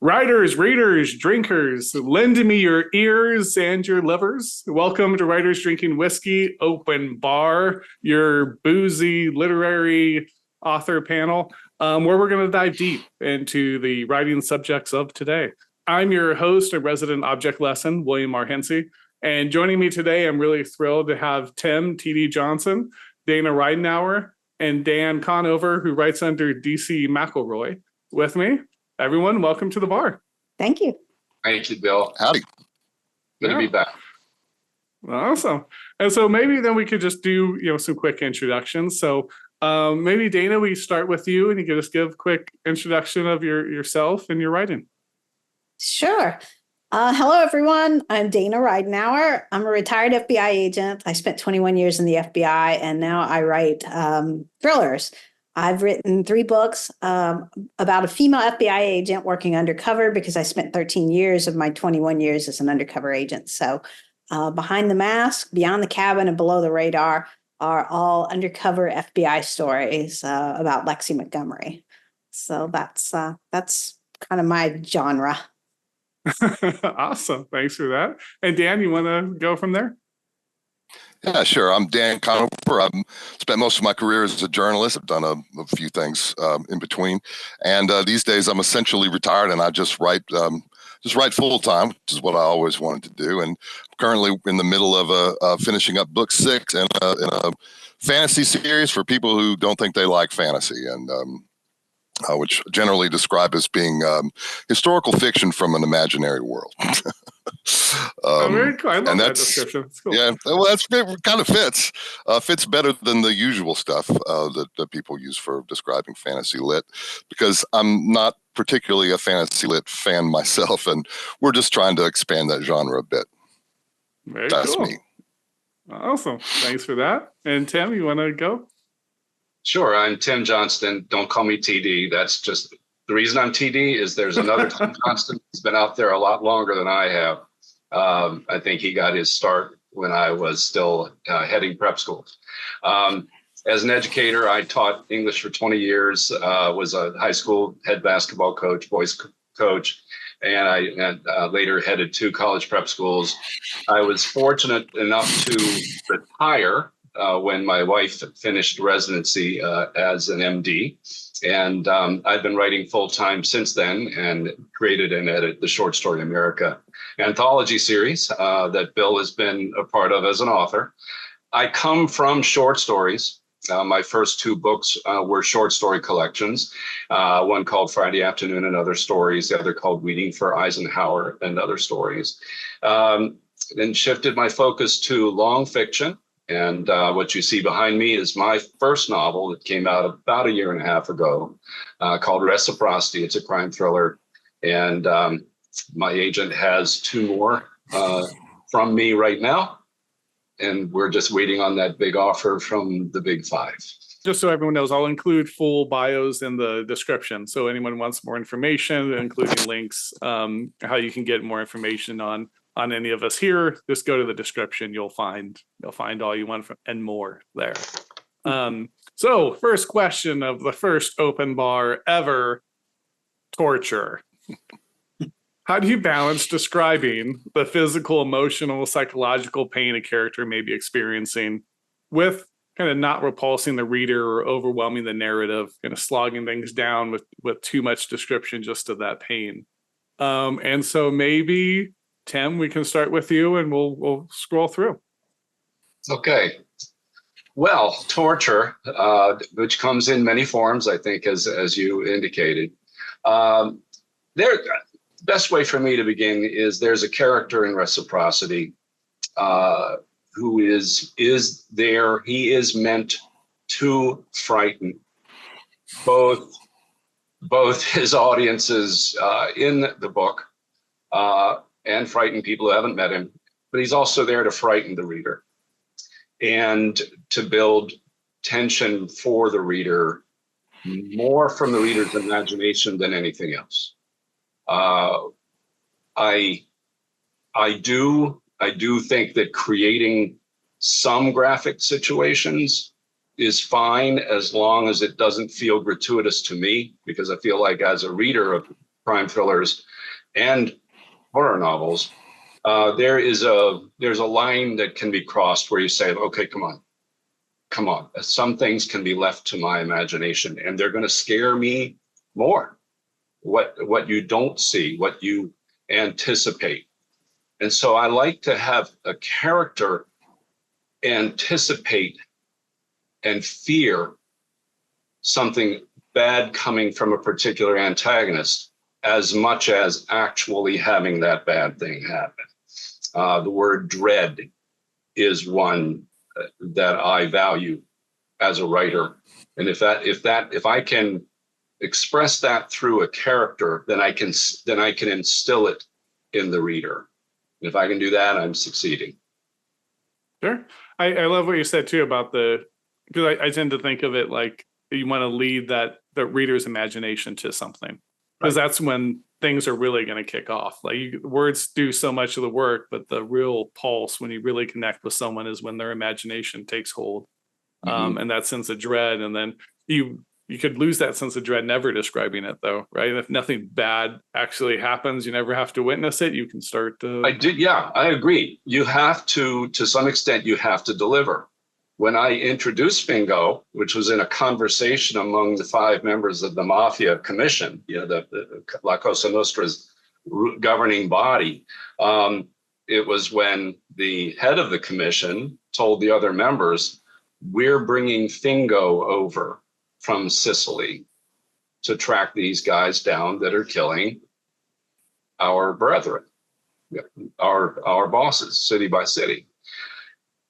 Writers, readers, drinkers, lend me your ears and your livers. Welcome to Writers Drinking Whiskey Open Bar, your boozy literary author panel, where we're going to dive deep into the writing subjects of today. I'm your host and resident object lesson, William R. Hincy. And joining me today, I'm really thrilled to have Tim T.D. Johnson, Dana Ridenauer, and Dan Conover, who writes under D.C. McElroy, with me. Everyone, welcome to the bar. Thank you. Thank you, Bill. Howdy. Good to be back. Awesome. And so maybe then we could just do, some quick introductions. So maybe Dana, we start with you and you can just give a quick introduction of yourself and your writing. Sure. Hello, everyone. I'm Dana Ridenauer. I'm a retired FBI agent. I spent 21 years in the FBI, and now I write thrillers. I've written 3 books about a female FBI agent working undercover because I spent 13 years of my 21 years as an undercover agent. So Behind the Mask, Beyond the Cabin, and Below the Radar are all undercover FBI stories about Lexi Montgomery. So that's kind of my genre. Awesome. Thanks for that. And Dan, you want to go from there? Yeah, sure. I'm Dan Conover. I've spent most of my career as a journalist. I've done a few things in between. And these days I'm essentially retired and I just write full time, which is what I always wanted to do. And I'm currently in the middle of finishing up book 6 in a fantasy series for people who don't think they like fantasy, and which generally describe as being historical fiction from an imaginary world. Very cool. I love that description. It's cool. Yeah, well, it kind of fits better than the usual stuff that people use for describing fantasy lit, because I'm not particularly a fantasy lit fan myself, and we're just trying to expand that genre a bit. That's cool. me. Awesome. Thanks for that. And Tim, you want to go? Sure. I'm Tim Johnston. Don't call me TD. That's just the reason I'm TD is there's another Tim Johnston who's been out there a lot longer than I have. I think he got his start when I was still heading prep schools. As an educator, I taught English for 20 years, was a high school head basketball coach, boys coach, and I later headed 2 college prep schools. I was fortunate enough to retire when my wife finished residency as an MD. And I've been writing full-time since then and created and edited the Short Story America anthology series that Bill has been a part of as an author. I come from short stories. My first 2 books were short story collections, one called Friday Afternoon and Other Stories, the other called Weeding for Eisenhower and Other Stories. Then shifted my focus to long fiction. And what you see behind me is my first novel that came out about 1.5 years ago called Reciprocity. It's a crime thriller. And my agent has 2 more from me right now. And we're just waiting on that big offer from the big 5. Just so everyone knows, I'll include full bios in the description. So anyone wants more information, including links, how you can get more information on any of us here, just go to the description. You'll find all you want and more there. So first question of the first open bar ever, torture. How do you balance describing the physical, emotional, psychological pain a character may be experiencing with kind of not repulsing the reader or overwhelming the narrative, kind of slogging things down with too much description just of that pain? And so maybe, Tim, we can start with you and we'll scroll through. Okay. Well, torture, which comes in many forms, I think, as you indicated. The best way for me to begin is there's a character in Reciprocity who is there. He is meant to frighten both his audiences in the book and frighten people who haven't met him, but he's also there to frighten the reader and to build tension for the reader, more from the reader's imagination than anything else. I do think that creating some graphic situations is fine as long as it doesn't feel gratuitous to me, because I feel like as a reader of crime thrillers and horror novels, there's a line that can be crossed where you say, okay, come on. Some things can be left to my imagination, and they're going to scare me more. What you don't see, what you anticipate. And so I like to have a character anticipate and fear something bad coming from a particular antagonist as much as actually having that bad thing happen. The word dread is one that I value as a writer. And if I can express that through a character, then I can instill it in the reader. And if I can do that, I'm succeeding. Sure. I love what you said too about because I tend to think of it like you want to lead the reader's imagination to something, because that's when things are really going to kick off. Like words do so much of the work, but the real pulse when you really connect with someone is when their imagination takes hold. And that sense of dread. And then you could lose that sense of dread never describing it, though, right? If nothing bad actually happens, you never have to witness it. You can start to. I agree. You have to some extent, you have to deliver. When I introduced Fingo, which was in a conversation among the 5 members of the Mafia Commission, the La Cosa Nostra's governing body, it was when the head of the commission told the other members, we're bringing Fingo over from Sicily to track these guys down that are killing our brethren, our bosses, city by city.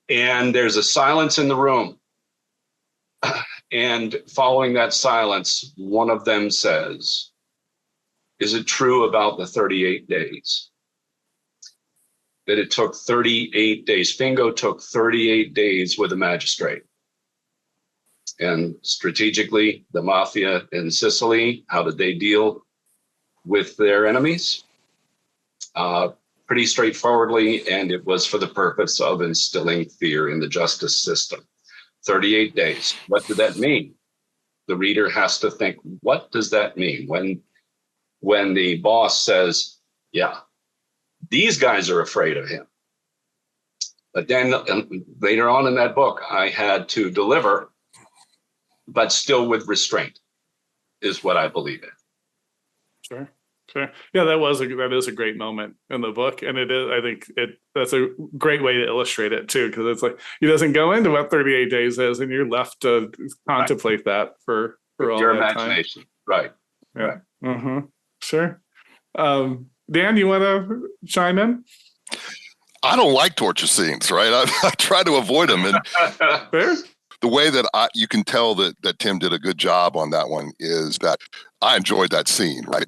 And there's a silence in the room. And following that silence, one of them says, is it true about the 38 days? That it took 38 days. Fingo took 38 days with a magistrate. And strategically, the mafia in Sicily, how did they deal with their enemies? Pretty straightforwardly, and it was for the purpose of instilling fear in the justice system. 38 days. What did that mean? The reader has to think, what does that mean? When the boss says, yeah, these guys are afraid of him. But then later on in that book, I had to deliver, but still with restraint, is what I believe in. Sure. Yeah, that is a great moment in the book. And it is, I think that's a great way to illustrate it too, because it's like he doesn't go into what 38 days is, and you're left to contemplate that for all your that imagination. Time. Right. Yeah. Right. Mm-hmm. Sure. Dan, you want to chime in? I don't like torture scenes, right? I try to avoid them. And Fair? the way that you can tell that Tim did a good job on that one is that I enjoyed that scene, right?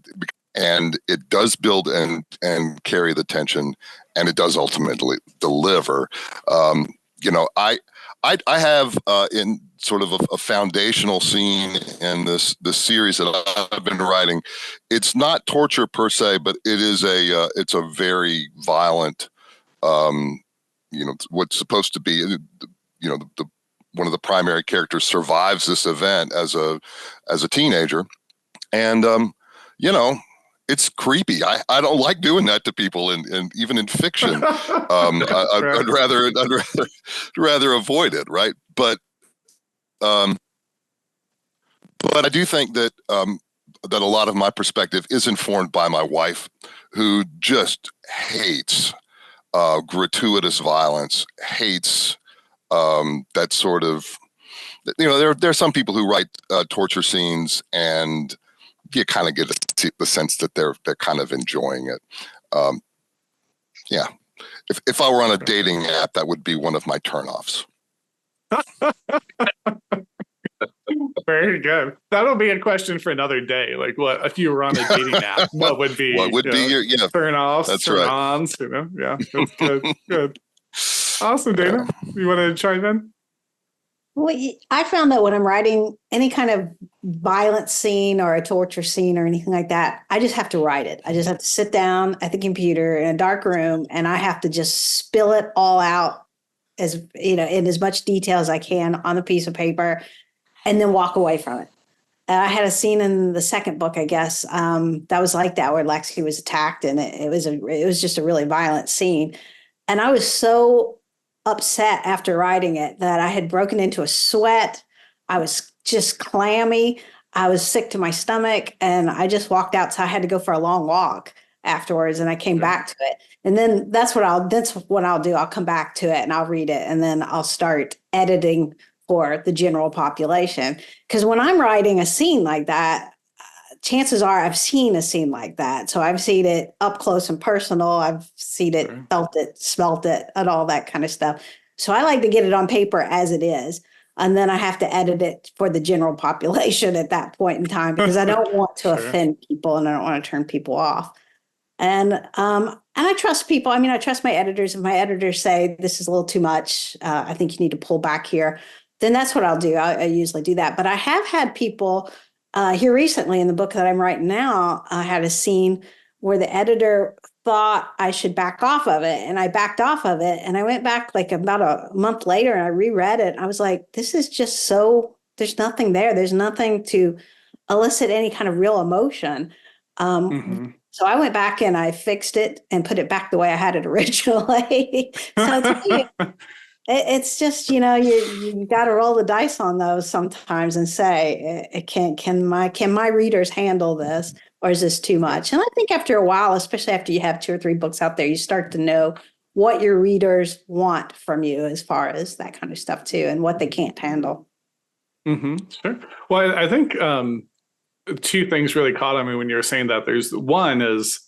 And it does build and carry the tension, and it does ultimately deliver. I have in sort of a foundational scene in this series that I've been writing. It's not torture per se, but it is it's a very violent, what's supposed to be, the one of the primary characters survives this event as a teenager, and it's creepy. I don't like doing that to people, and even in fiction, I'd rather avoid it, right? But I do think that that a lot of my perspective is informed by my wife, who just hates gratuitous violence, hates that sort of. There are some people who write torture scenes and you kind of get the sense that they're kind of enjoying it. Yeah. If I were on a dating app, that would be one of my turnoffs. Very good. That'll be a question for another day. Like, what if you were on a dating app? What would be your turn-offs, that's turn-ons? Right. Yeah, that's good. Good. Awesome, Dana. You want to chime in? Well, I found that when I'm writing any kind of violent scene or a torture scene or anything like that, I just have to write it. I just have to sit down at the computer in a dark room, and I have to just spill it all out in as much detail as I can on a piece of paper, and then walk away from it. I had a scene in the second book, I guess, that was like that, where Lexi was attacked, and it was just a really violent scene. And I was so upset after writing it that I had broken into a sweat. I was just clammy. I was sick to my stomach, and I just walked out. So I had to go for a long walk afterwards, and I came back to it. And then that's what I'll do. I'll come back to it and I'll read it, and then I'll start editing for the general population. Because when I'm writing a scene like that, chances are I've seen a scene like that. So I've seen it up close and personal. I've seen it, felt it, smelt it, and all that kind of stuff. So I like to get it on paper as it is. And then I have to edit it for the general population at that point in time, because I don't want to offend people and I don't want to turn people off. And I trust people. I mean, I trust my editors. If my editors say this is a little too much, I think you need to pull back here, then that's what I'll do. I usually do that. But I have had people here recently in the book that I'm writing now, I had a scene where the editor thought I should back off of it. And I backed off of it. And I went back like about a month later and I reread it. And I was like, this is just so, there's nothing there. There's nothing to elicit any kind of real emotion. So I went back and I fixed it and put it back the way I had it originally. So to me, it's just, you got to roll the dice on those sometimes and say, can my readers handle this, or is this too much? And I think after a while, especially after you have 2 or 3 books out there, you start to know what your readers want from you as far as that kind of stuff too, and what they can't handle. Sure. Well, I think 2 things really caught on me when you were saying that. There's one is,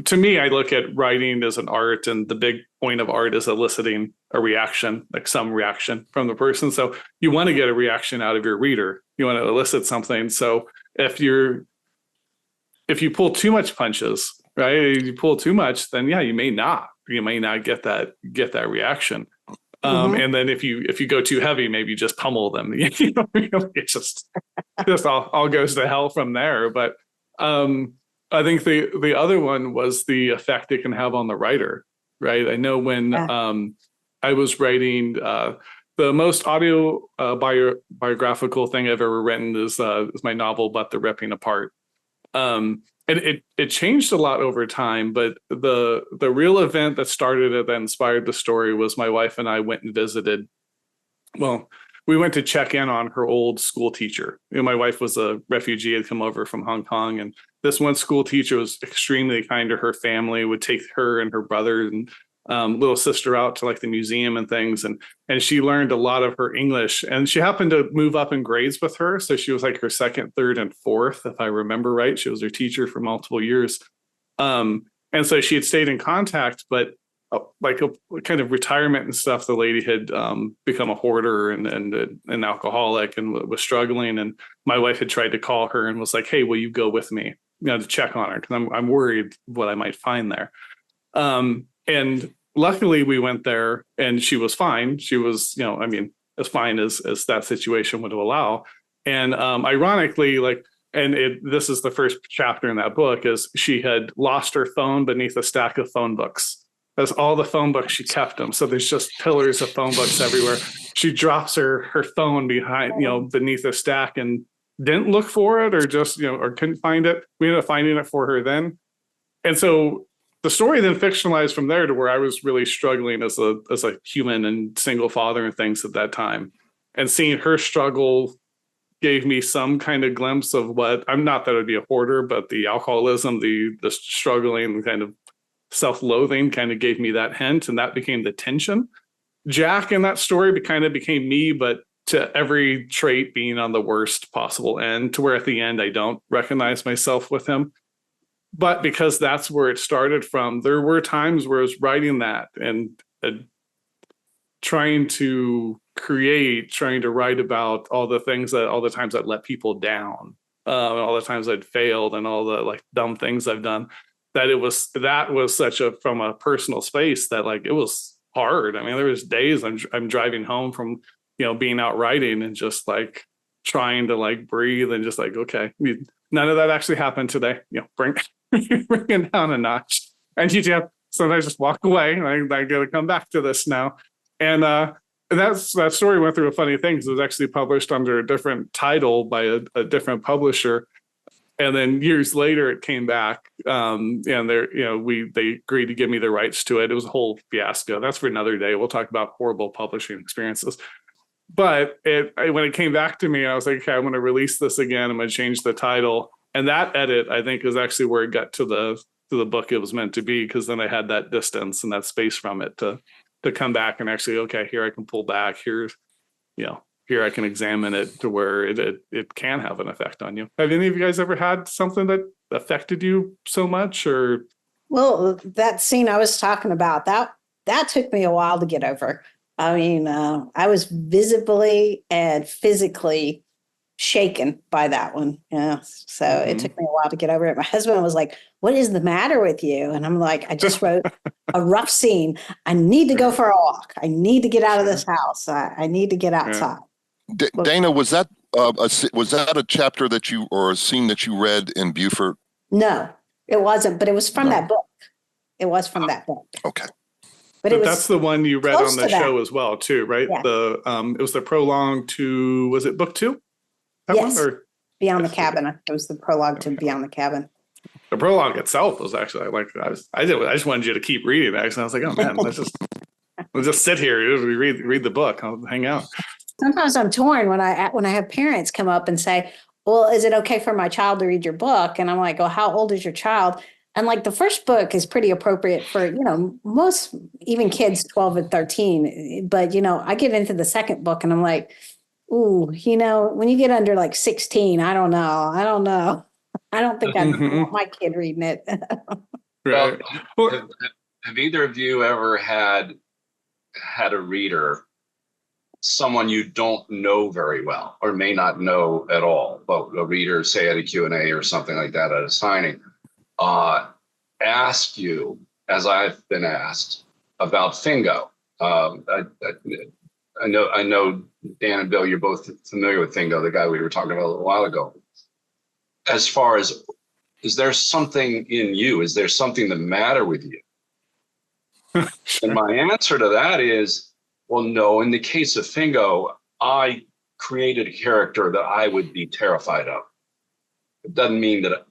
to me, I look at writing as an art, and the big point of art is eliciting a reaction, like some reaction from the person. So you want to get a reaction out of your reader. You want to elicit something. So if you pull too much punches, right? If you pull too much, then you may not get that reaction. And then if you go too heavy, maybe just pummel them. It's just all goes to hell from there. But I think the other one was the effect it can have on the writer, right? I know when I was writing, the most biographical thing I've ever written is my novel, But the Ripping Apart. And it changed a lot over time, but the real event that started it, that inspired the story, was my wife and I went and visited. Well, we went to check in on her old school teacher. My wife was a refugee, had come over from Hong Kong, and this one school teacher was extremely kind to her family, would take her and her brother and little sister out to like the museum and things. And she learned a lot of her English, and she happened to move up in grades with her. So she was like her 2nd, 3rd, and 4th, if I remember right. She was her teacher for multiple years. And so she had stayed in contact, but like a kind of retirement and stuff, the lady had become a hoarder and an alcoholic and was struggling. And my wife had tried to call her and was like, hey, will you go with me, to check on her? Because I'm worried what I might find there. And luckily we went there and she was fine. She was, as fine as that situation would allow. And ironically, this is the first chapter in that book, is she had lost her phone beneath a stack of phone books. That's all the phone books, she kept them. So there's just pillars of phone books everywhere. She drops her phone behind, beneath a stack, and didn't look for it, or just, or couldn't find it. We ended up finding it for her then. And so the story then fictionalized from there to where I was really struggling as a human and single father and things at that time. And seeing her struggle gave me some kind of glimpse of what, I'm not that I'd be a hoarder, but the alcoholism, the struggling, kind of self-loathing kind of gave me that hint, and that became the tension. Jack in that story kind of became me, but to every trait being on the worst possible end, to where at the end I don't recognize myself with him. But because that's where it started from, there were times where I was writing that and trying to write about all the times I'd let people down, all the times I'd failed, and all the dumb things I've done. That was such from a personal space that it was hard. I mean, there was days I'm driving home from being out writing and just trying to breathe and just okay, none of that actually happened today. Bring it down a notch, and you have sometimes just walk away. I got to come back to this now, and And that story went through a funny thing, because it was actually published under a different title by a different publisher. And then years later, it came back, and they agreed to give me the rights to it. It was a whole fiasco. That's for another day. We'll talk about horrible publishing experiences. But when it came back to me, I was like, okay, I'm going to release this again. I'm going to change the title. And that edit, I think, is actually where it got to the book it was meant to be, because then I had that distance and that space from it to come back and actually, okay, here I can pull back. Here I can examine it to where it can have an effect on you. Have any of you guys ever had something that affected you so much? Or Well, that scene I was talking about, that took me a while to get over. I mean, I was visibly and physically shaken by that one. Yeah. So it took me a while to get over it. My husband was like, "What is the matter with you?" And I'm like, "I just wrote a rough scene. I need to go for a walk. I need to get out of this house. I need to get outside." Dana, was that a chapter that you, or a scene that you read in Beaufort? No, it wasn't, but it was from that book. It was from that book. Okay. But that's the one you read on the show as well, too, right? Yeah. It was the prologue to, was it book 2? That yes. one, or Beyond the Cabin. It was the prologue to Beyond the Cabin. The prologue itself was actually I just wanted you to keep reading it. And I was like, oh man, we'll just sit here, read the book, I'll hang out. Sometimes I'm torn when I have parents come up and say, "Well, is it okay for my child to read your book?" And I'm like, "Well, how old is your child?" And like the first book is pretty appropriate for, most, even kids 12 and 13. But, I get into the second book and I'm like, ooh, when you get under like 16, I don't know. I don't think I want my kid reading it. Well, have either of you ever had a reader, someone you don't know very well or may not know at all, but a reader, say at a Q&A or something like that at a signing, ask you, as I've been asked, about Fingo? I know Dan and Bill, you're both familiar with Fingo, the guy we were talking about a little while ago. As far as, is there something in you? Is there something the matter with you? Sure. And my answer to that is, well, no. In the case of Fingo, I created a character that I would be terrified of. It doesn't mean that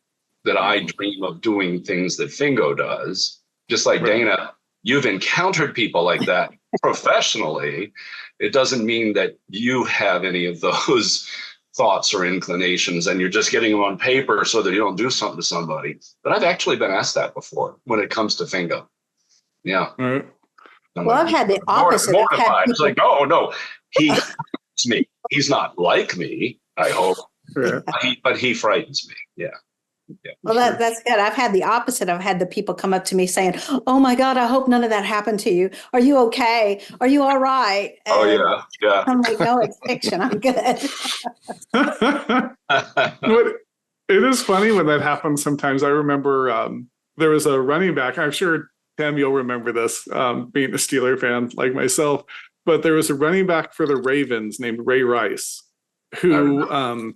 I dream of doing things that Fingo does. Just like right. Dana, you've encountered people like that professionally. It doesn't mean that you have any of those thoughts or inclinations and you're just getting them on paper so that you don't do something to somebody. But I've actually been asked that before when it comes to Fingo. Yeah. Right. Well, I've had the opposite. Mortified. It's like, no, he frightens me. He's not like me, I hope. Yeah. But he frightens me. Yeah. Yeah, well, that's good. I've had the opposite. I've had the people come up to me saying, "Oh my God, I hope none of that happened to you. Are you okay? Are you all right?" And yeah. I'm like, "No, it's fiction. I'm good." It is funny when that happens sometimes. I remember there was a running back. I'm sure, Tim, you'll remember this, being a Steeler fan like myself. But there was a running back for the Ravens named Ray Rice, who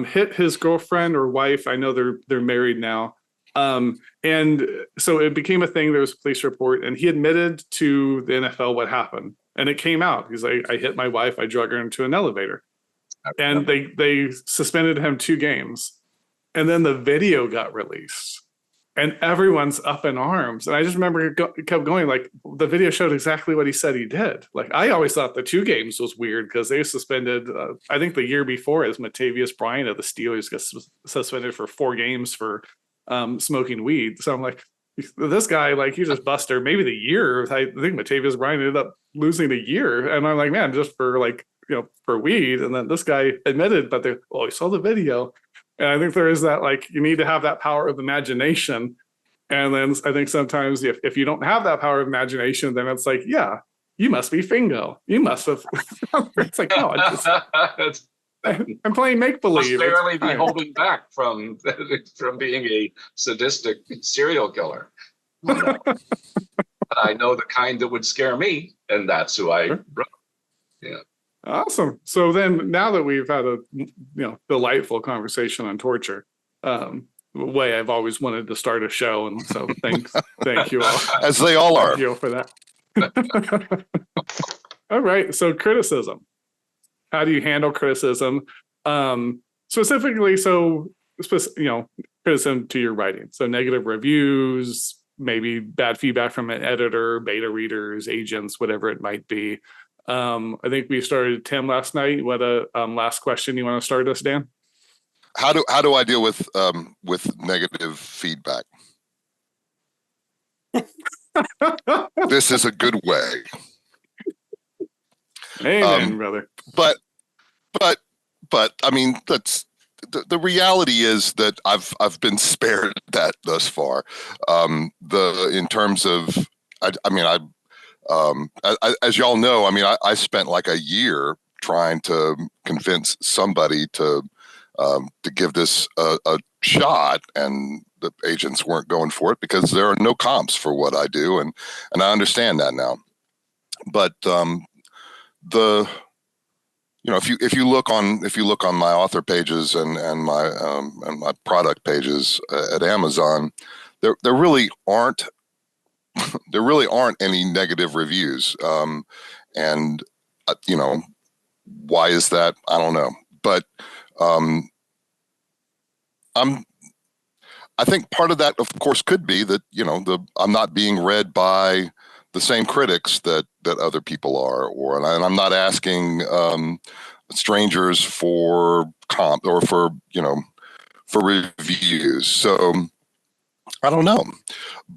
hit his girlfriend or wife. I know they're married now. And so it became a thing. There was a police report and he admitted to the NFL what happened. And it came out. He's like, "I hit my wife. I drug her into an elevator." And they suspended him 2 games. And then the video got released. And everyone's up in arms. And I just remember it kept going, like, the video showed exactly what he said he did. Like, I always thought the 2 games was weird because they suspended, I think the year before, as Matavius Bryant of the Steelers gets suspended for 4 games for smoking weed. So I'm like, this guy, like, he just busted maybe the year. I think Matavius Bryant ended up losing the year. And I'm like, man, just for for weed. And then this guy admitted, but he saw the video. And I think there is that, like, you need to have that power of imagination. And then I think sometimes if you don't have that power of imagination, then it's like, yeah, you must be Fingo. You must have. It's like, no, I'm playing make-believe. Must barely be holding back from being a sadistic serial killer. I know the kind that would scare me, and that's who I wrote. Yeah. Awesome. So then, now that we've had a delightful conversation on torture, the way I've always wanted to start a show, and so thank you all, as they all are. Thank you for that. All right. So criticism. How do you handle criticism? Specifically, criticism to your writing. So negative reviews, maybe bad feedback from an editor, beta readers, agents, whatever it might be. I think we started Tim last night. What last question you want to start us, Dan? How do I deal with negative feedback? This is a good way. Amen, brother. But I mean, that's the reality is that I've been spared that thus far. In terms of, as y'all know, I mean, I spent like a year trying to convince somebody to give this a shot, and the agents weren't going for it because there are no comps for what I do, and I understand that now. But if you look on my author pages and my product pages at Amazon, there really aren't any negative reviews, and why is that? I don't know, but I think part of that, of course, could be that I'm not being read by the same critics that other people are, and I'm not asking strangers for comp or for reviews. So I don't know,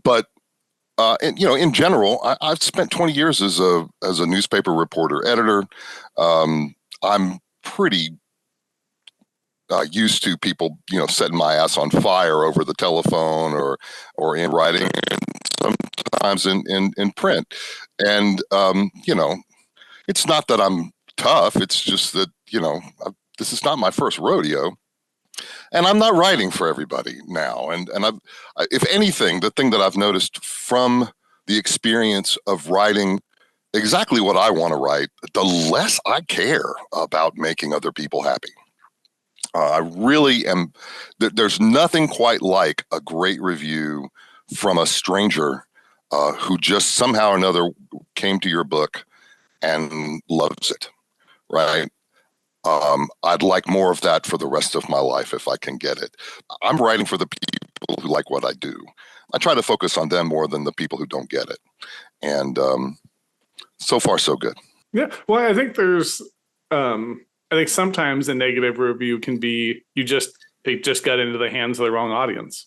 but in general, I've spent 20 years as a newspaper reporter, editor. I'm pretty used to people, setting my ass on fire over the telephone or in writing, and sometimes in print. And it's not that I'm tough. It's just that this is not my first rodeo, and I'm not writing for everybody now. And if anything, the thing that I've noticed from the experience of writing exactly what I want to write, the less I care about making other people happy. I really am. There's nothing quite like a great review from a stranger who just somehow or another came to your book and loves it, right? I'd like more of that for the rest of my life if I can get it. I'm writing for the people who like what I do. I try to focus on them more than the people who don't get it. And so far, so good. Yeah. Well, I think I think sometimes a negative review can be they just got into the hands of the wrong audience,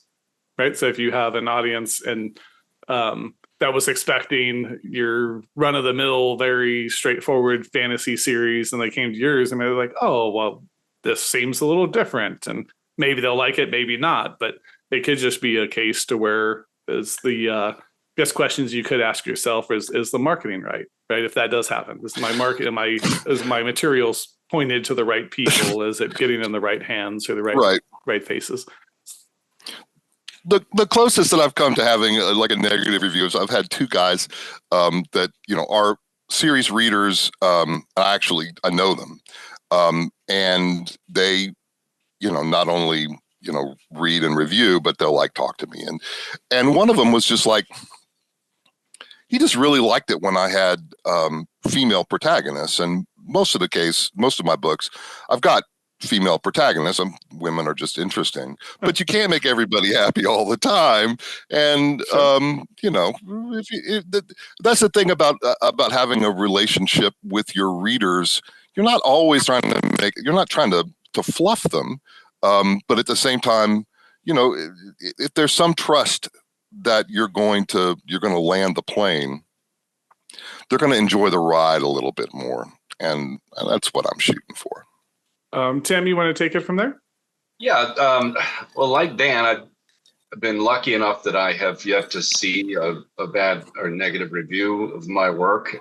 right? So if you have an audience and that was expecting your run-of-the-mill, very straightforward fantasy series, and they came to yours, and they're like, "Oh, well, this seems a little different," and maybe they'll like it, maybe not. But it could just be a case to where is the guess questions you could ask yourself is the marketing right? If that does happen, is my materials pointed to the right people? Is it getting in the right hands or the right faces? The closest that I've come to having like a negative review is I've had two guys that are series readers. I know them, and they not only read and review, but they'll talk to me, and one of them was just like, he just really liked it when I had female protagonists, and most of my books, I've got female protagonists. Women are just interesting, but you can't make everybody happy all the time. And that's the thing about having a relationship with your readers. You're not always trying to fluff them, but at the same time, if there's some trust that you're going to land the plane, they're going to enjoy the ride a little bit more, and that's what I'm shooting for. Tim, you want to take it from there? Yeah. Well, like Dan, I've been lucky enough that I have yet to see a bad or negative review of my work.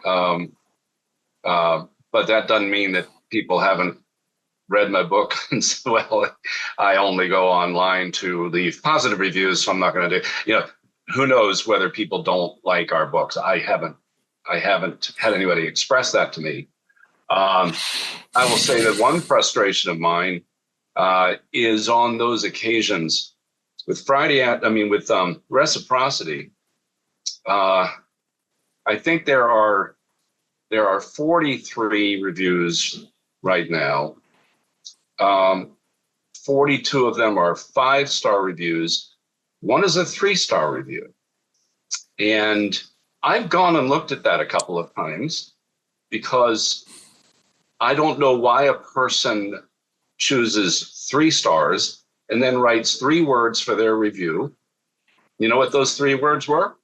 But that doesn't mean that people haven't read my book. Well, I only go online to leave positive reviews, so I'm not going to do, who knows whether people don't like our books. I haven't had anybody express that to me. I will say that one frustration of mine is on those occasions with reciprocity. I think there are There are 43 reviews right now. 42 of them are 5-star reviews. One is a 3-star review. And I've gone and looked at that a couple of times because I don't know why a person chooses 3 stars and then writes 3 words for their review. You know what those 3 words were?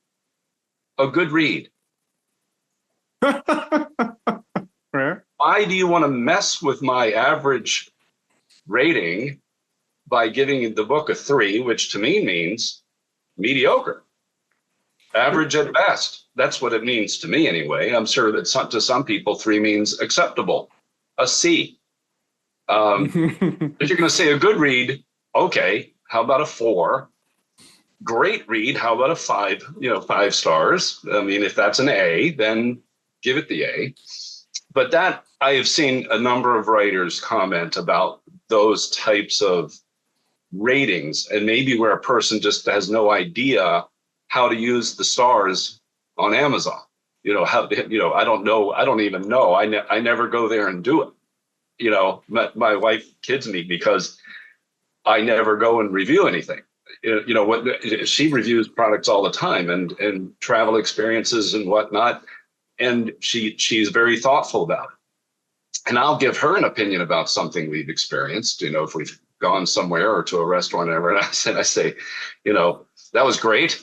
A good read. Why do you want to mess with my average rating by giving the book a 3, which to me means mediocre, average at best? That's what it means to me anyway. I'm sure that to some people 3 means acceptable, a C. If you're going to say a good read, okay, how about a 4? Great read, how about a 5, 5 stars? I mean, if that's an A, then give it the A. But that, I have seen a number of writers comment about those types of ratings, and maybe where a person just has no idea how to use the stars on Amazon. I don't know. I don't even know. I never go there and do it. My wife kids me because I never go and review anything. What she reviews products all the time and travel experiences and whatnot. And she's very thoughtful about it. And I'll give her an opinion about something we've experienced, if we've gone somewhere or to a restaurant or whatever. And I say, that was great.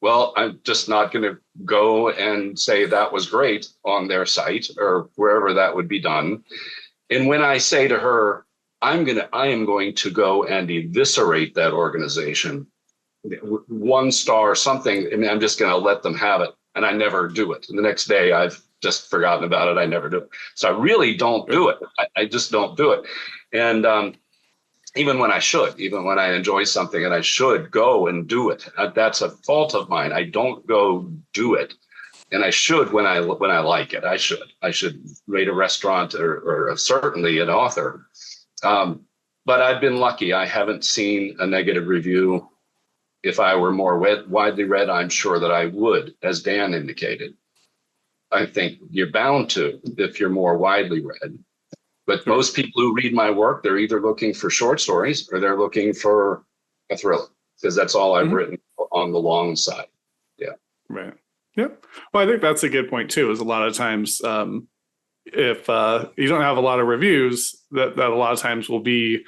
Well, I'm just not going to go and say that was great on their site or wherever that would be done. And when I say to her, I am going to go and eviscerate that organization, 1 star, something, I'm just going to let them have it. And I never do it. And the next day I've just forgotten about it. I never do it. So I really don't do it. I just don't do it. And even when I enjoy something and I should go and do it, that's a fault of mine. I don't go do it. And I should when I like it. I should rate a restaurant or certainly an author. But I've been lucky. I haven't seen a negative review. If I were more widely read, I'm sure that I would, as Dan indicated. I think you're bound to if you're more widely read. But most people who read my work, they're either looking for short stories or they're looking for a thriller, because that's all I've written on the long side. Yeah. Right. Yep. Well, I think that's a good point too, is a lot of times if you don't have a lot of reviews, that a lot of times will be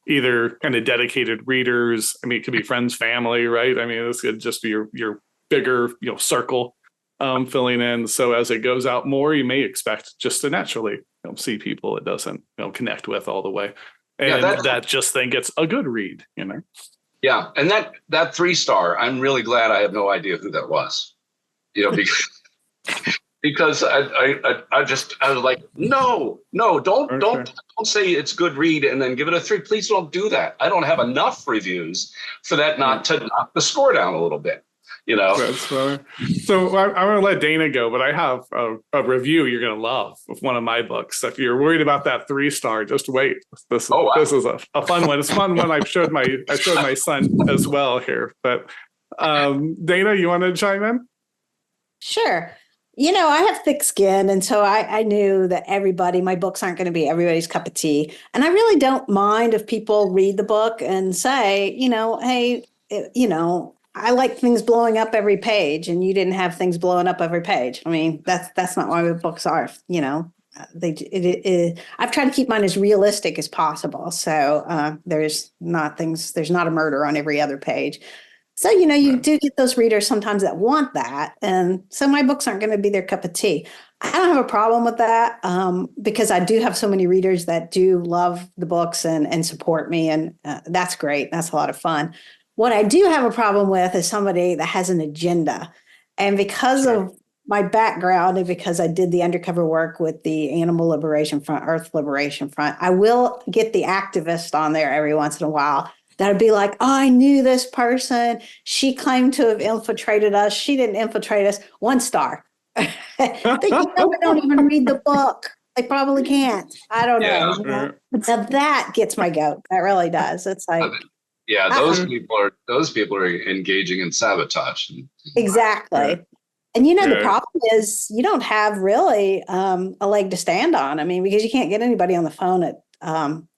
either kind of dedicated readers. I mean, it could be friends, family, right? I mean, this could just be your bigger, circle filling in. So as it goes out more, you may expect just to naturally see people it doesn't connect with all the way. And that just then gets a good read, Yeah. And that 3-star, I'm really glad I have no idea who that was, because I was like, no, don't say it's good read and then give it a 3. Please don't do that. I don't have enough reviews for that not to knock the score down a little bit. That's funny. So I'm going to let Dana go, but I have a review you're going to love of one of my books. If you're worried about that 3-star, just wait. This is a fun one. It's fun one. I showed my son as well here. But Dana, you want to chime in? Sure. I have thick skin, and so I knew that my books aren't going to be everybody's cup of tea. And I really don't mind if people read the book and say, hey, I like things blowing up every page, and you didn't have things blowing up every page. I mean, that's not why my books are, I've tried to keep mine as realistic as possible. So there's not a murder on every other page. So, you do get those readers sometimes that want that. And so my books aren't going to be their cup of tea. I don't have a problem with that because I do have so many readers that do love the books and support me. And that's great. That's a lot of fun. What I do have a problem with is somebody that has an agenda. And because of my background and because I did the undercover work with the Animal Liberation Front, Earth Liberation Front, I will get the activist on there every once in a while. That'd be like, oh, I knew this person. She claimed to have infiltrated us. She didn't infiltrate us. 1 star. They don't even read the book. They probably can't. I don't know. So that gets my goat. That really does. It's like, those people are engaging in sabotage. Exactly. And the Yeah. problem is you don't have really a leg to stand on. I mean, because you can't get anybody on the phone at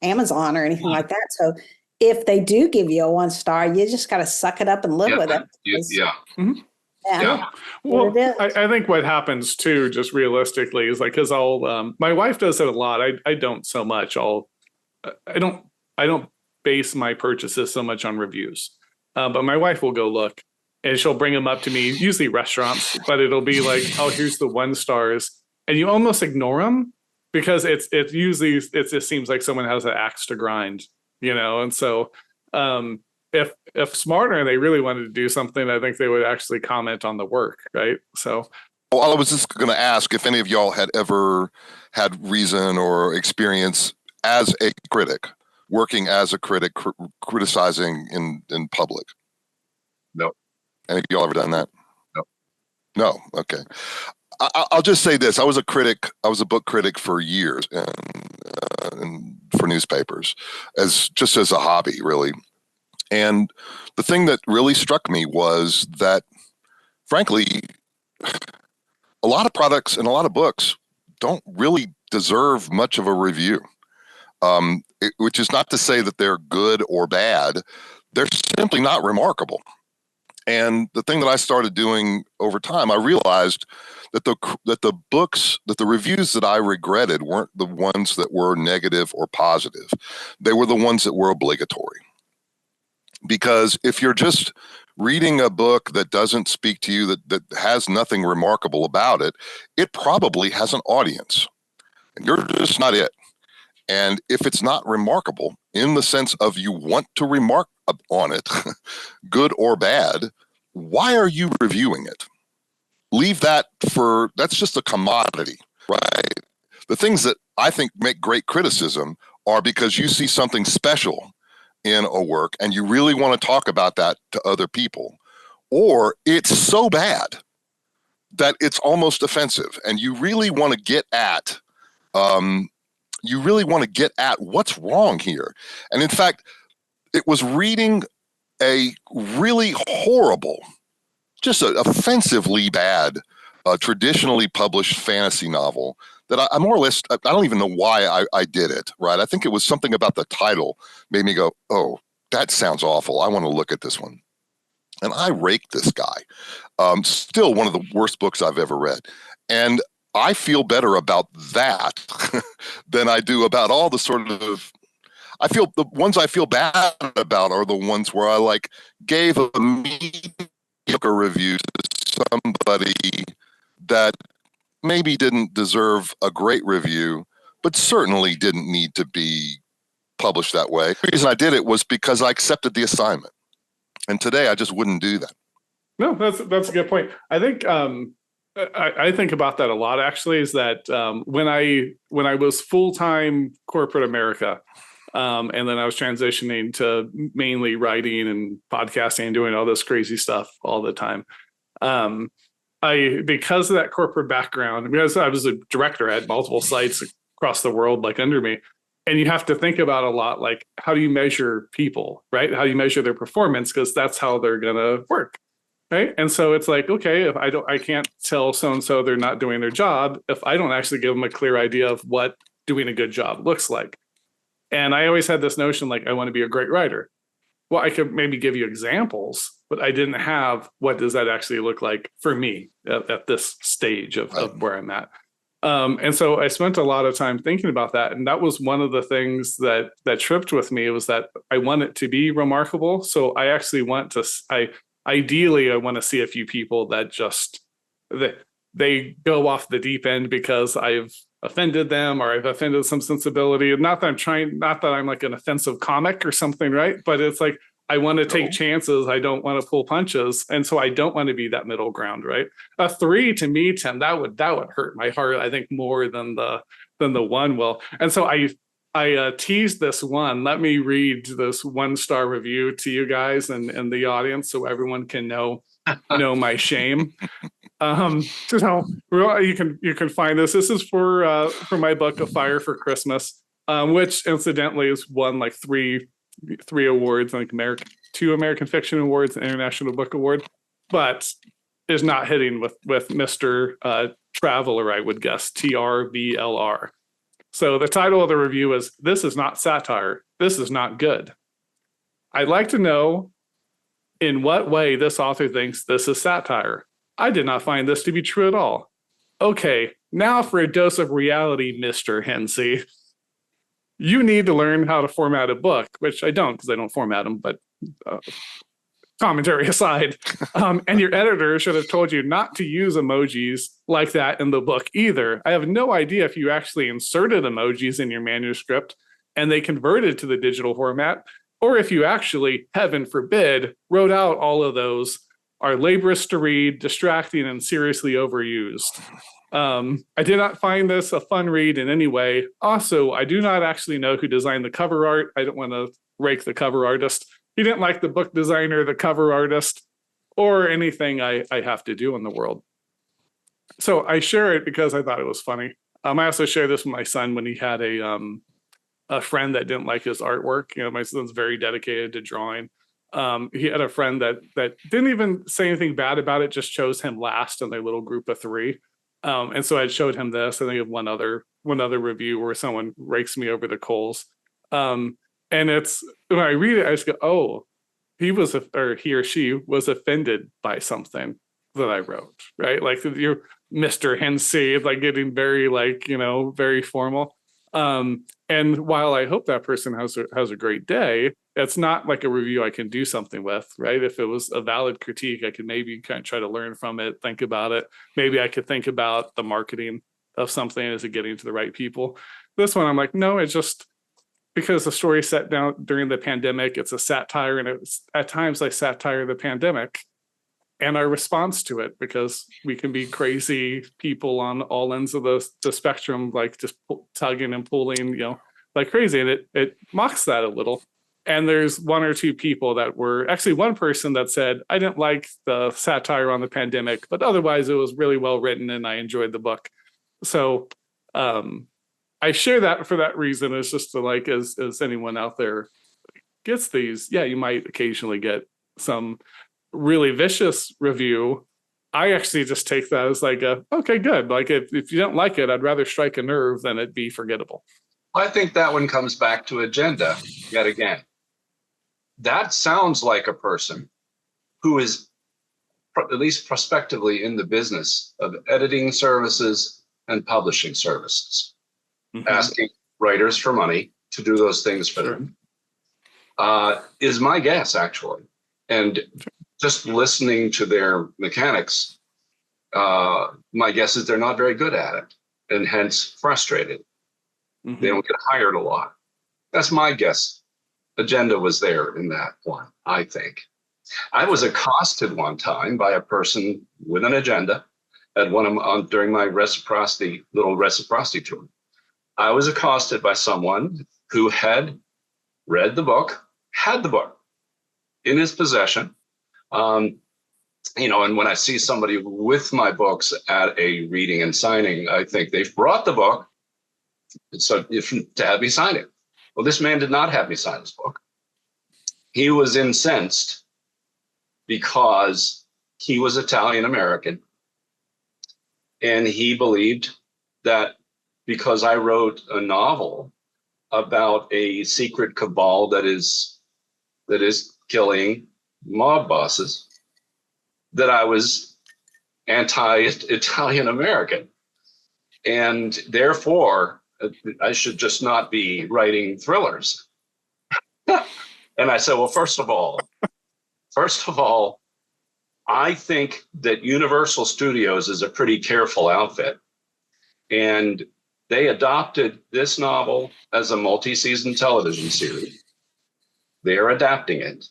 Amazon or anything like that. So if they do give you a 1 star, you just got to suck it up and live with it. Yeah. Mhm. Yeah. Well, I think what happens too, just realistically, is like, because I'll my wife does it a lot. I don't so much. I don't base my purchases so much on reviews, but my wife will go look, and she'll bring them up to me, usually restaurants, but it'll be like, oh, here's the 1 stars, and you almost ignore them because it usually it just seems like someone has an axe to grind, and so if smarter and they really wanted to do something, I think they would actually comment on the work, right? So Well, I was just going to ask if any of y'all had ever had reason or experience as a critic, working as a critic, criticizing in public. No. Any of y'all ever done that? No. No. Okay. I'll just say this. I was a critic. I was a book critic for years and for newspapers just as a hobby, really. And the thing that really struck me was that, frankly, a lot of products and a lot of books don't really deserve much of a review, which is not to say that they're good or bad. They're simply not remarkable. And the thing that I started doing over time, I realized that the reviews that I regretted weren't the ones that were negative or positive. They were the ones that were obligatory. Because if you're just reading a book that doesn't speak to you, that has nothing remarkable about it, it probably has an audience. And you're just not it. And if it's not remarkable in the sense of you want to remark on it, good or bad, why are you reviewing it? Leave that that's just a commodity, right? The things that I think make great criticism are because you see something special in a work and you really want to talk about that to other people, or it's so bad that it's almost offensive and you really want to get at what's wrong here. And in fact, it was reading a really horrible, just an offensively bad, traditionally published fantasy novel that I more or less, I don't even know why I did it, right? I think it was something about the title made me go, oh, that sounds awful. I want to look at this one. And I raked this guy. Still one of the worst books I've ever read. And I feel better about that than I do about all the sort of, the ones I feel bad about are the ones where I gave a mediocre review to somebody that maybe didn't deserve a great review, but certainly didn't need to be published that way. The reason I did it was because I accepted the assignment. And today I just wouldn't do that. No, that's a good point. I think I think about that a lot, actually, is that when I was full-time corporate America, and then I was transitioning to mainly writing and podcasting and doing all this crazy stuff all the time. Because of that corporate background, because I was a director, I had multiple sites across the world under me. And you have to think about a lot, how do you measure people, right? How do you measure their performance? Because that's how they're going to work, right? And so it's okay, if I can't tell so-and-so they're not doing their job if I don't actually give them a clear idea of what doing a good job looks like. And I always had this notion, I want to be a great writer. Well, I could maybe give you examples, but I didn't have what does that actually look like for me at this stage of where I'm at. And so I spent a lot of time thinking about that. And that was one of the things that tripped with me, was that I want it to be remarkable. So I actually ideally I want to see a few people that just, they go off the deep end because I've offended them or I've offended some sensibility. Not that I'm an offensive comic or something, right? But it's I want to take chances. I don't want to pull punches. And so I don't want to be that middle ground, right? A 3 to me, Tim, that would hurt my heart, I think, more than the 1 will. And so I teased this one. Let me read this 1-star review to you guys and the audience so everyone can know my shame. So you can find this. This is for my book, A Fire for Christmas, which incidentally has won 3 awards, 2 American Fiction Awards, and International Book Award. But is not hitting with Mr. Traveler, I would guess, TRVLR. So the title of the review is, "This is not satire. This is not good." I'd like to know in what way this author thinks this is satire. I did not find this to be true at all. Okay, now for a dose of reality, Mr. Hincy. You need to learn how to format a book, which I don't because I don't format them, but commentary aside. And your editor should have told you not to use emojis like that in the book either. I have no idea if you actually inserted emojis in your manuscript and they converted to the digital format, or if you actually, heaven forbid, wrote out all of those, are laborious to read, distracting, and seriously overused. I did not find this a fun read in any way. Also, I do not actually know who designed the cover art. I don't want to rake the cover artist. He didn't like the book designer, the cover artist, or anything I have to do in the world. So I share it because I thought it was funny. I also share this with my son when he had a friend that didn't like his artwork. You know, my son's very dedicated to drawing. He had a friend that didn't even say anything bad about it, just chose him last in their little group of three. And so I showed him this. I think of one other review where someone rakes me over the coals. And it's, when I read it, I just go, oh, he or she was offended by something that I wrote, right? Like you're Mr. Hincy, like getting very very formal. And while I hope that person has a great day, it's not like a review I can do something with, right? If it was a valid critique, I could maybe kind of try to learn from it, think about it. Maybe I could think about the marketing of something. Is it getting to the right people? This one, I'm like, no, it's just because the story set down during the pandemic. It's a satire, and it's at times I satire the pandemic and our response to it, because we can be crazy people on all ends of the spectrum, like just tugging and pulling, like crazy. And it mocks that a little. And there's one or two people that were actually, one person that said, I didn't like the satire on the pandemic, but otherwise it was really well written and I enjoyed the book. So I share that for that reason. It's just to like, as anyone out there gets these, yeah, you might occasionally get some really vicious review. I actually just take that as like okay, good. Like if you don't like it, I'd rather strike a nerve than it be forgettable. I think that one comes back to agenda yet again. That sounds like a person who is at least prospectively in the business of editing services and publishing services, asking writers for money to do those things for them, is my guess, actually. And just listening to their mechanics, my guess is they're not very good at it, and hence frustrated. They don't get hired a lot. That's my guess. Agenda was there in that one, I think. I was accosted one time by a person with an agenda at during my little reciprocity tour. I was accosted by someone who had read the book, had the book in his possession. And when I see somebody with my books at a reading and signing, I think they've brought the book so to have me sign it. Well, this man did not have me sign his book. He was incensed because he was Italian American, and he believed that because I wrote a novel about a secret cabal that is killing mob bosses, that I was anti-Italian American, and therefore I should just not be writing thrillers. And I said, well, first of all, I think that Universal Studios is a pretty careful outfit. And they adopted this novel as a multi-season television series. They are adapting it.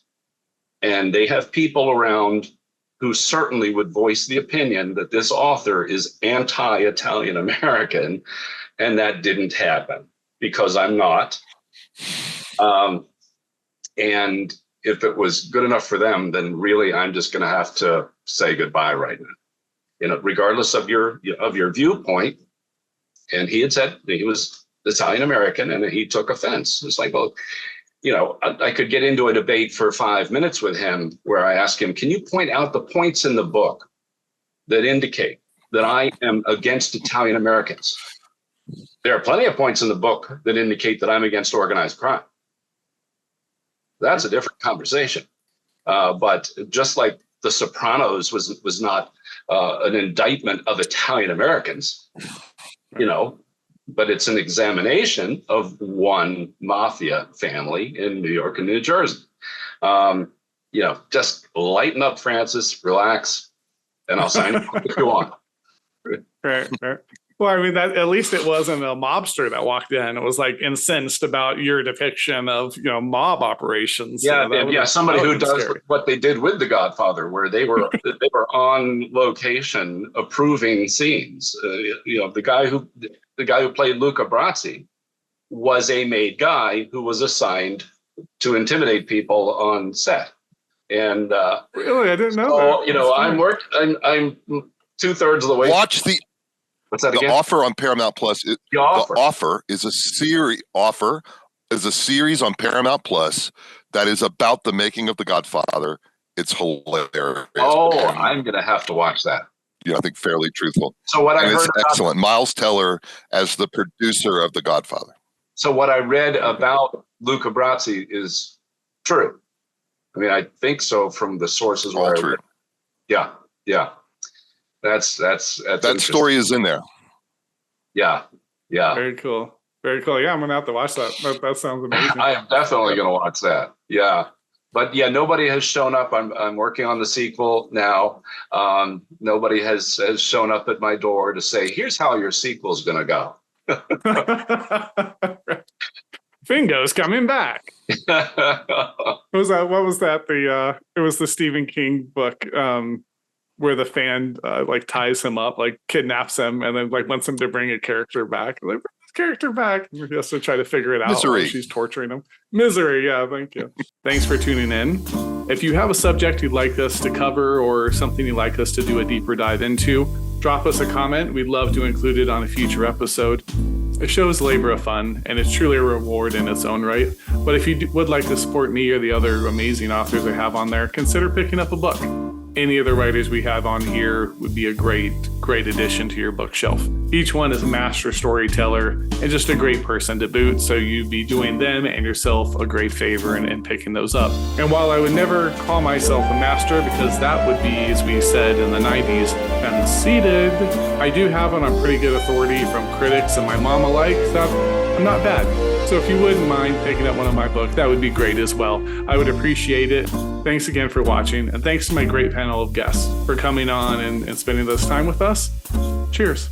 And they have people around who certainly would voice the opinion that this author is anti-Italian American. And that didn't happen because I'm not. And if it was good enough for them, then really I'm just going to have to say goodbye right now. Regardless of your viewpoint. And he had said that he was Italian American, and he took offense. It's like, well, I could get into a debate for 5 minutes with him where I ask him, can you point out the points in the book that indicate that I am against Italian Americans. There are plenty of points in the book that indicate that I'm against organized crime. That's a different conversation. But just like The Sopranos was not an indictment of Italian Americans, you know, but it's an examination of one mafia family in New York and New Jersey. You know, just lighten up, Francis, relax, and I'll sign it if you want. Right. Well, I mean, that at least it wasn't a mobster that walked in. It was like incensed about your depiction of, you know, mob operations. Yeah, So somebody who does scary. what they did with The Godfather, where they were on location approving scenes. You know, the guy who played Luca Brasi was a made guy who was assigned to intimidate people on set. And Really, I didn't know so, that. you know, I'm 2/3 of the way. Watch the What's that again? Offer on Paramount Plus. The The Offer. Offer is a series. Offer is a series on Paramount Plus that is about the making of The Godfather. It's hilarious. Oh, And, I'm gonna have to watch that. I think fairly truthful. So what I And heard it's about, excellent. Miles Teller as the producer of The Godfather. so what I read about Luca Brasi is true. I mean, I think so from the sources All where I true. read. Yeah. That's That story is in there. Yeah. Very cool. Yeah, I'm gonna have to watch that. That sounds amazing. I am definitely going to watch that. Yeah. But yeah, nobody has shown up. I'm working on the sequel now. Nobody has shown up at my door to say, here's how your sequel is going to go. Fingo's coming back. What was that? It was the Stephen King book where the fan like ties him up, like kidnaps him, and then like wants him to bring a character back. Like, bring this character back. And he has to try to figure it out. Misery. While she's torturing him. Misery. Yeah, thank you. Thanks for tuning in. If you have a subject you'd like us to cover or something you'd like us to do a deeper dive into, drop us a comment. We'd love to include it on a future episode. The show is labor of fun, and it's truly a reward in its own right. But if you would like to support me or the other amazing authors I have on there, consider picking up a book. Any of the writers we have on here would be a great addition to your bookshelf. Each one is a master storyteller and just a great person to boot, so you'd be doing them and yourself a great favor in picking those up. And while I would never call myself a master, because that would be, as we said in the 90s, conceited, I do have it on pretty good authority from critics and my mom alike that I'm not bad. So if you wouldn't mind picking up one of my books, that would be great as well. I would appreciate it. Thanks again for watching, and thanks to my great panel of guests for coming on and spending this time with us. Cheers.